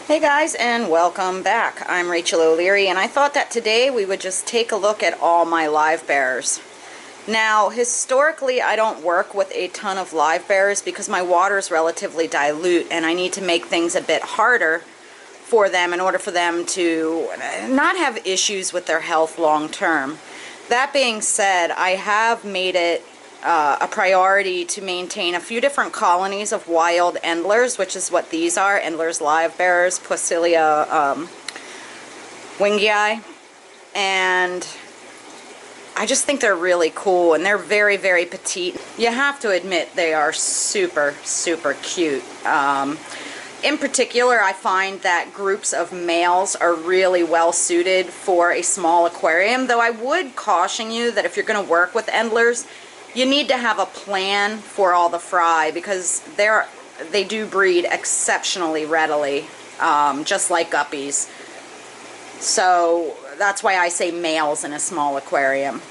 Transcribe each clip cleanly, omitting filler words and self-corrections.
Hey guys, and welcome back. I'm Rachel O'Leary, and I thought that today we would just take a look at all my Livebearers. Now, historically, I don't work with a ton of Livebearers because my water is relatively dilute and I need to make things a bit harder for them in order for them to not have issues with their health long term. That being said, I have made it a priority to maintain a few different colonies of wild Endlers, which is what these are, Endlers Livebearers, Poecilia wingii, and I just think they're really cool, and they're very, very petite. You have to admit they are super, super cute. In particular, I find that groups of males are really well suited for a small aquarium, though I would caution you that if you're going to work with Endlers, you need to have a plan for all the fry because they do breed exceptionally readily, just like guppies. So that's why I say males in a small aquarium.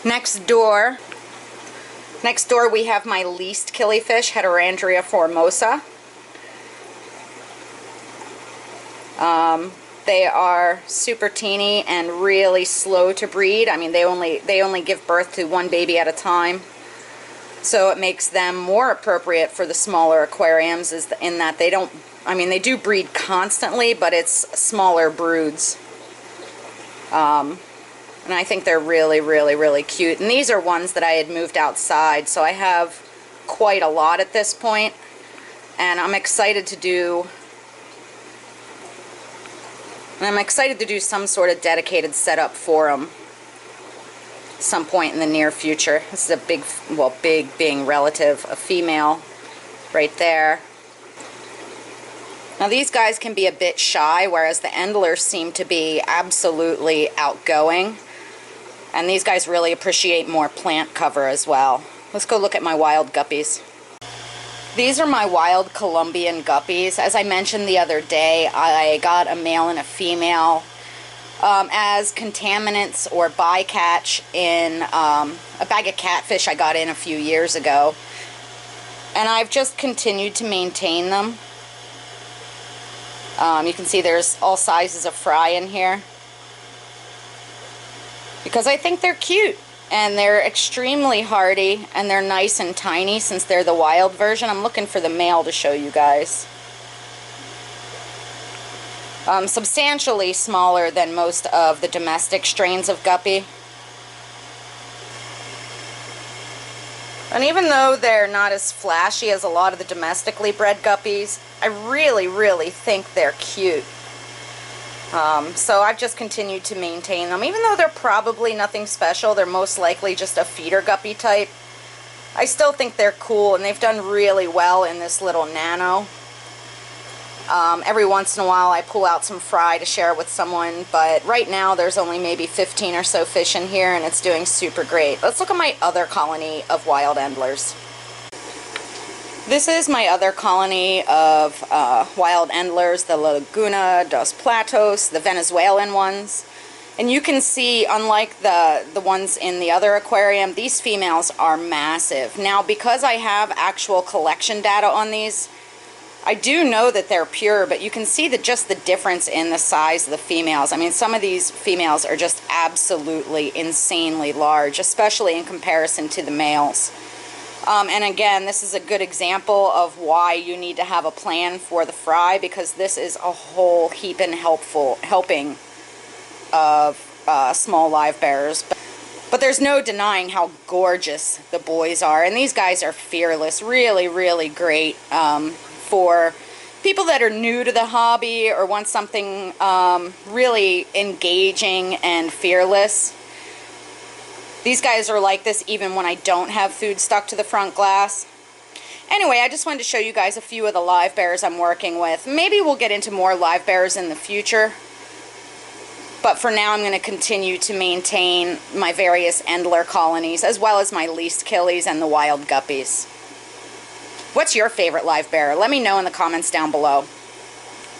Next door we have my least killifish, Heterandria formosa. They are super teeny and really slow to breed. I mean, they only give birth to one baby at a time. So it makes them more appropriate for the smaller aquariums in that they don't, I mean, they do breed constantly, but it's smaller broods. And I think they're really, really, really cute. And these are ones that I had moved outside, so I have quite a lot at this point. And I'm excited to do some sort of dedicated setup for them some point in the near future. This is a big, well, big being relative, a female right there. Now these guys can be a bit shy, whereas the Endlers seem to be absolutely outgoing. And these guys really appreciate more plant cover as well. Let's go look at my wild guppies. These are my wild Columbian Guppies. As I mentioned the other day, I got a male and a female as contaminants or bycatch in a bag of catfish I got in a few years ago. And I've just continued to maintain them. You can see there's all sizes of fry in here, because I think they're cute. And they're extremely hardy, and they're nice and tiny since they're the wild version. I'm looking for the male to show you guys. Substantially smaller than most of the domestic strains of guppy. And even though they're not as flashy as a lot of the domestically bred guppies, I really, really think they're cute. So I've just continued to maintain them. Even though they're probably nothing special, they're most likely just a feeder guppy type, I still think they're cool, and they've done really well in this little nano. Every once in a while I pull out some fry to share with someone, but right now there's only maybe 15 or so fish in here, and it's doing super great. Let's look at my other colony of wild Endlers. This is my other colony of wild Endlers, the Laguna dos Platos, the Venezuelan ones. And you can see, unlike the ones in the other aquarium, these females are massive. Now, because I have actual collection data on these, I do know that they're pure, but you can see just the difference in the size of the females. I mean, some of these females are just absolutely insanely large, especially in comparison to the males. And again, this is a good example of why you need to have a plan for the fry, because this is a whole heaping helping of small Livebearers. But there's no denying how gorgeous the boys are, and these guys are fearless. Really, really great for people that are new to the hobby or want something really engaging and fearless. These guys are like this even when I don't have food stuck to the front glass. Anyway, I just wanted to show you guys a few of the Livebearers I'm working with. Maybe we'll get into more Livebearers in the future. But for now, I'm going to continue to maintain my various Endler colonies, as well as my least killies and the wild guppies. What's your favorite Livebearer? Let me know in the comments down below.